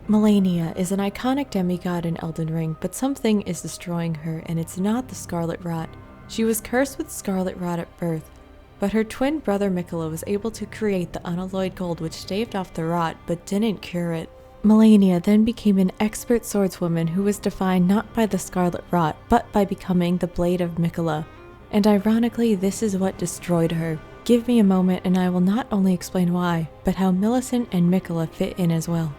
Malenia is an iconic demigod in Elden Ring, but something is destroying her, and it's not the Scarlet Rot. She was cursed with Scarlet Rot at birth, but her twin brother Miquella was able to create the Unnalloyed Gold, which staved off the rot, but didn't cure it. Malenia then became an expert swordswoman who was defined not by the Scarlet Rot, but by becoming the Blade of Miquella. And ironically, this is what destroyed her. Give me a moment and I will not only explain why, but how Milicent and Miquella fit in as well.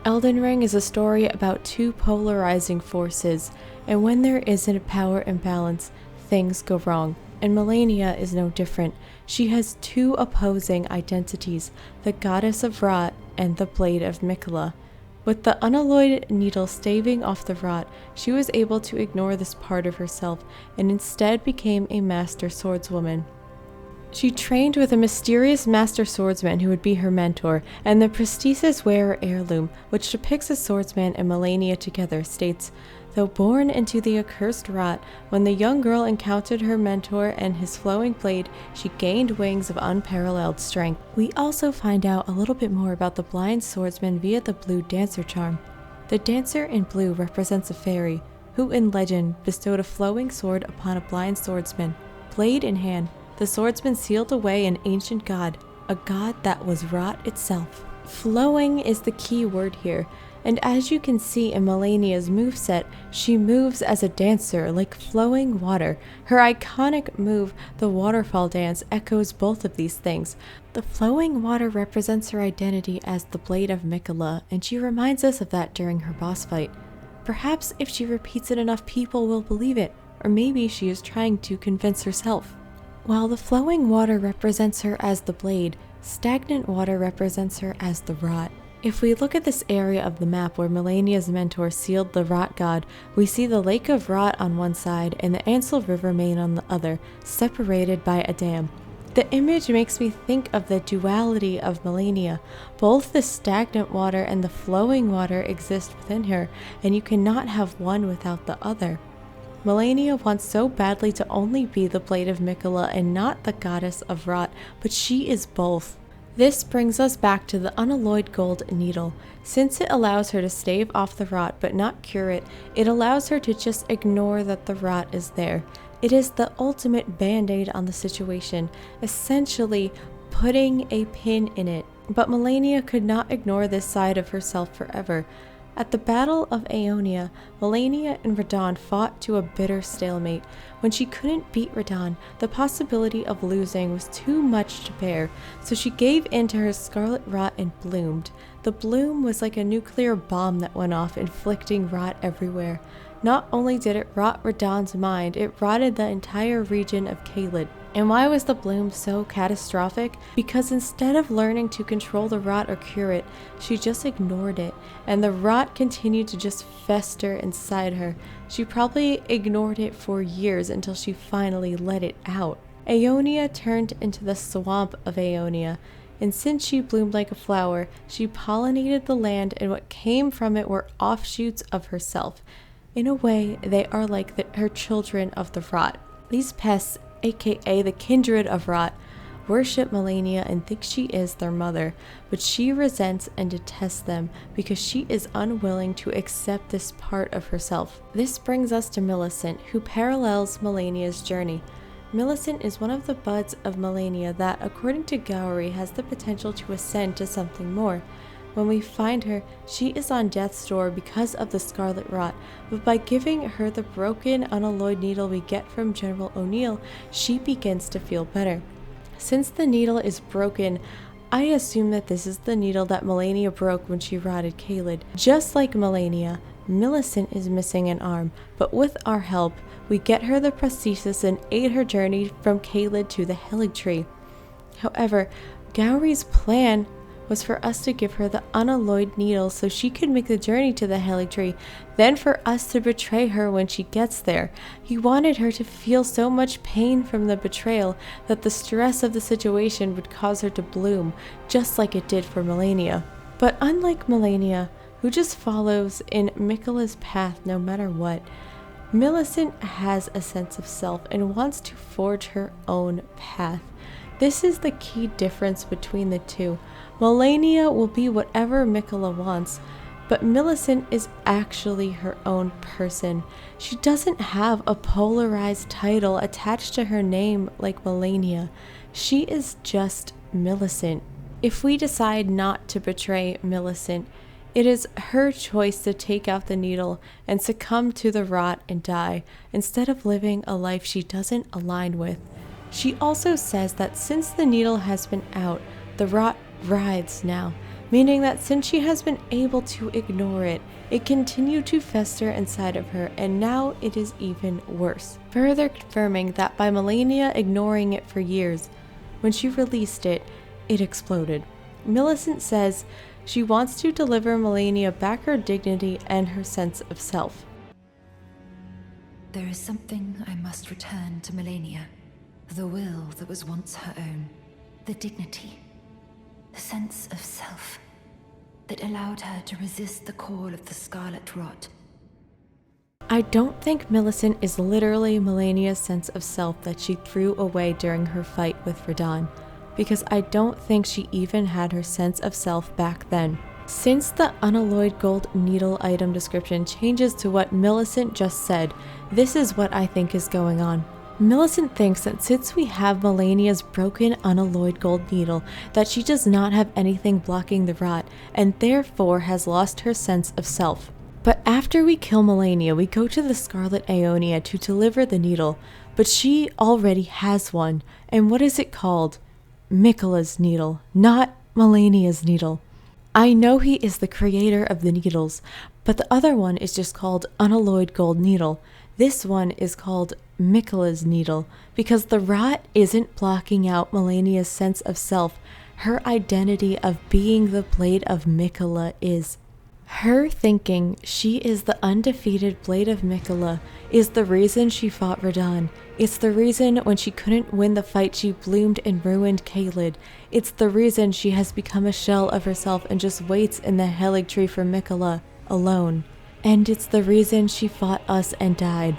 Elden Ring is a story about two polarizing forces, and when there isn't a power imbalance, things go wrong. And Malenia is no different. She has two opposing identities, the Goddess of Rot and the Blade of Miquella. With the Unnalloyed Needle staving off the rot, she was able to ignore this part of herself and instead became a master swordswoman. She trained with a mysterious master swordsman who would be her mentor, and the prosthesis wearer heirloom, which depicts a swordsman and Malenia together, states, "Though born into the accursed rot, when the young girl encountered her mentor and his flowing blade, she gained wings of unparalleled strength." We also find out a little bit more about the blind swordsman via the blue dancer charm. The dancer in blue represents a fairy, who in legend bestowed a flowing sword upon a blind swordsman. Blade in hand, the swordsman sealed away an ancient god, a god that was rot itself. Flowing is the key word here, and as you can see in Malenia's moveset, she moves as a dancer like flowing water. Her iconic move, the waterfall dance, echoes both of these things. The flowing water represents her identity as the Blade of Miquella, and she reminds us of that during her boss fight. Perhaps if she repeats it enough, people will believe it, or maybe she is trying to convince herself. While the flowing water represents her as the blade, stagnant water represents her as the rot. If we look at this area of the map where Malenia's mentor sealed the rot god, we see the Lake of Rot on one side and the Ainsel River main on the other, separated by a dam. The image makes me think of the duality of Malenia. Both the stagnant water and the flowing water exist within her, and you cannot have one without the other. Malenia wants so badly to only be the Blade of Miquella and not the Goddess of Rot, but she is both. This brings us back to the Unnalloyed Gold Needle. Since it allows her to stave off the rot but not cure it, it allows her to just ignore that the rot is there. It is the ultimate band-aid on the situation, essentially putting a pin in it. But Malenia could not ignore this side of herself forever. At the Battle of Aeonia, Malenia and Radahn fought to a bitter stalemate. When she couldn't beat Radahn, the possibility of losing was too much to bear, so she gave in to her scarlet rot and bloomed. The bloom was like a nuclear bomb that went off, inflicting rot everywhere. Not only did it rot Radahn's mind, it rotted the entire region of Caelid. And why was the bloom so catastrophic? Because instead of learning to control the rot or cure it, she just ignored it, and the rot continued to just fester inside her. She probably ignored it for years until she finally let it out. Aeonia turned into the swamp of Aeonia, and since she bloomed like a flower, she pollinated the land, and what came from it were offshoots of herself. In a way, they are like her children of the rot. These pests, aka the Kindred of Rot, worship Malenia and think she is their mother, but she resents and detests them because she is unwilling to accept this part of herself. This brings us to Milicent, who parallels Malenia's journey. Milicent is one of the buds of Malenia that, according to Gowry, has the potential to ascend to something more. When we find her, she is on death's door because of the Scarlet Rot, but by giving her the broken unalloyed needle we get from General O'Neill, she begins to feel better. Since the needle is broken, I assume that this is the needle that Malenia broke when she rotted Caelid. Just like Malenia, Milicent is missing an arm, but with our help, we get her the prosthesis and aid her journey from Caelid to the Helig Tree. However, Gowry's plan was for us to give her the unalloyed needle so she could make the journey to the Helig Tree, then for us to betray her when she gets there. He wanted her to feel so much pain from the betrayal that the stress of the situation would cause her to bloom, just like it did for Malenia. But unlike Malenia, who just follows in Miquella's path no matter what, Milicent has a sense of self and wants to forge her own path. This is the key difference between the two. Malenia will be whatever Miquella wants, But Milicent is actually her own person. She doesn't have a polarized title attached to her name like Malenia. She is just Milicent. If we decide not to betray Milicent, it is her choice to take out the needle and succumb to the rot and die, instead of living a life she doesn't align with. She also says that since the needle has been out, the rot writhes now, meaning that since she has been able to ignore it, it continued to fester inside of her, and now it is even worse. Further confirming that by Malenia ignoring it for years, when she released it, it exploded. Milicent says she wants to deliver Malenia back her dignity and her sense of self. There is something I must return to Malenia. The will that was once her own. The dignity. The sense of self that allowed her to resist the call of the Scarlet Rot. I don't think Milicent is literally Malenia's sense of self that she threw away during her fight with Radahn, because I don't think she even had her sense of self back then. Since the Unnalloyed Gold Needle item description changes to what Milicent just said, this is what I think is going on. Milicent thinks that since we have Malenia's broken Unnalloyed Gold Needle, that she does not have anything blocking the rot, and therefore has lost her sense of self. But after we kill Malenia, we go to the Scarlet Aeonia to deliver the needle, but she already has one, and what is it called? Miquella's needle, not Malenia's needle. I know he is the creator of the needles, but the other one is just called Unnalloyed Gold Needle. This one is called Miquella's needle, because the rot isn't blocking out Malenia's sense of self. Her identity of being the Blade of Miquella is. Her thinking she is the undefeated Blade of Miquella is the reason she fought Radahn. It's the reason when she couldn't win the fight she bloomed and ruined Caelid. It's the reason she has become a shell of herself and just waits in the Hellig Tree for Miquella, alone. And it's the reason she fought us and died.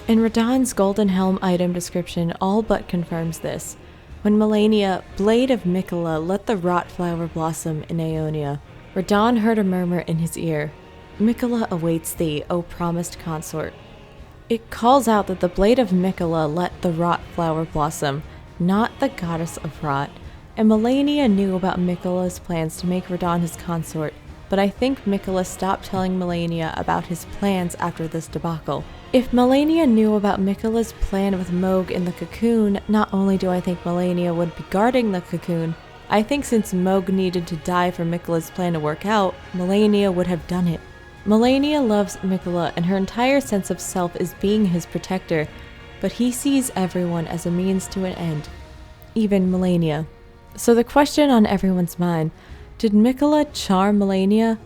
And Radahn's Golden Helm item description all but confirms this. When Malenia, Blade of Miquella, let the rot flower blossom in Aeonia, Radahn heard a murmur in his ear. Miquella awaits thee, O promised consort. It calls out that the Blade of Miquella let the rot flower blossom, not the goddess of rot. And Malenia knew about Miquella's plans to make Radahn his consort, but I think Miquella stopped telling Malenia about his plans after this debacle. If Malenia knew about Miquella's plan with Mohg in the cocoon, not only do I think Malenia would be guarding the cocoon, I think since Mohg needed to die for Miquella's plan to work out, Malenia would have done it. Malenia loves Miquella and her entire sense of self is being his protector, but he sees everyone as a means to an end, even Malenia. So the question on everyone's mind, did Miquella charm Malenia,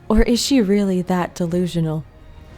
or is she really that delusional?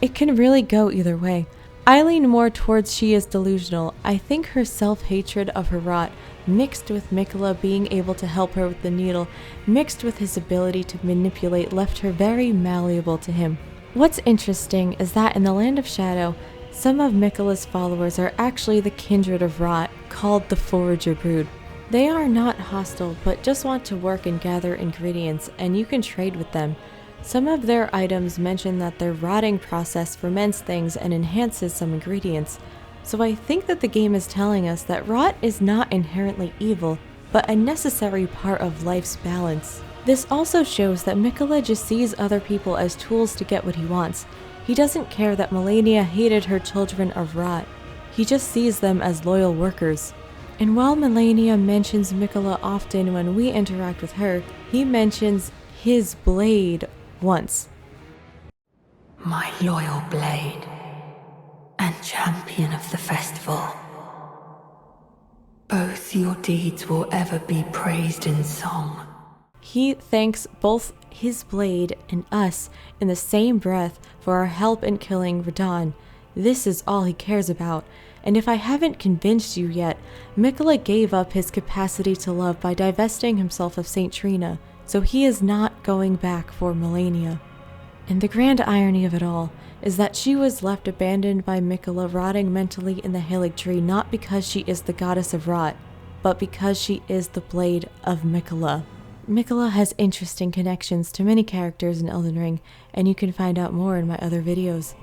It can really go either way. I lean more towards she is delusional. I think her self-hatred of her rot, mixed with Miquella being able to help her with the needle, mixed with his ability to manipulate, left her very malleable to him. What's interesting is that in the Land of Shadow, some of Miquella's followers are actually the Kindred of Rot, called the Forager Brood. They are not hostile, but just want to work and gather ingredients, and you can trade with them. Some of their items mention that their rotting process ferments things and enhances some ingredients. So I think that the game is telling us that rot is not inherently evil, but a necessary part of life's balance. This also shows that Miquella just sees other people as tools to get what he wants. He doesn't care that Malenia hated her children of rot. He just sees them as loyal workers. And while Malenia mentions Miquella often when we interact with her, he mentions his blade once. My loyal blade, and champion of the festival. Both your deeds will ever be praised in song. He thanks both his blade and us in the same breath for our help in killing Radahn. This is all he cares about. And if I haven't convinced you yet, Miquella gave up his capacity to love by divesting himself of Saint Trina, so he is not going back for Malenia. And the grand irony of it all is that she was left abandoned by Miquella, rotting mentally in the Hellig Tree, not because she is the goddess of rot, but because she is the Blade of Miquella. Miquella has interesting connections to many characters in Elden Ring, and you can find out more in my other videos.